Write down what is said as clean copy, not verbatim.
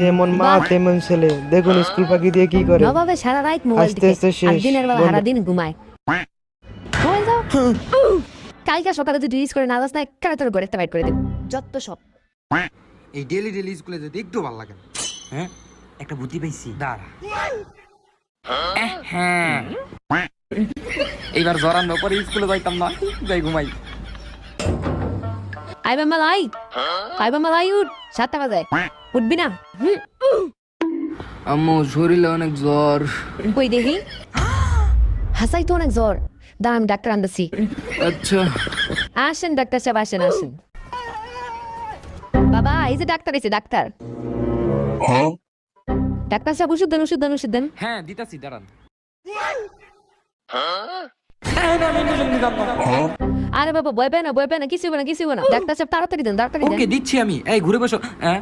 যেমন মা তেমন ছেলে, দেখুন স্কুল ফাঁকি দিয়ে কি করে। নবাবে সারা রাত মোবাইল আস্তে দেখে আস্তে আর শেষ। দিনের বেলা বন্ধ। সারা দিন ঘুমায়। মোবাইল দাও। কালকে সকালে তুই রিলিজ করে না যাস না একেবারে তোর ঘরে বাইট করে দেব যত সব। এই ডেলি ডেলি স্কুলে যেতে একটু ভালো লাগে না। হ্যাঁ, একটা বুদ্ধি পাইছি, দাঁড়া। হ্যাঁ, এইবার জরান পরে স্কুলে যাইতাম না, যাই ঘুমাই। আইবা মালাই আইবা মালাই উঠ 7টা বাজে উঠবি না? আম্মু শরীরে অনেক জ্বর। কই দেখি হাসাই তো অনেক জ্বর। দাঁড়া আমি ডাক্তার আনতেছি। আচ্ছা। আসেন ডাক্তার সাহেব, আসেন আসেন। বাবা এই যে ডাক্তার এসে, ডাক্তার। ডাক্তার সাহেব ওষুধ দেন, ওষুধ দেন, ওষুধ দেন। হ্যাঁ দিতাছি, দাঁড়ান। আরে বাবা ভয় পায় না, ভয় পায় না, কিছু হবে না, কিছু হবে না। ডাক্তার সাহেব তাড়াতাড়ি দেন, তাড়াতাড়ি দেন। ওকে দিচ্ছি আমি। এই ঘুরে বসো। হ্যাঁ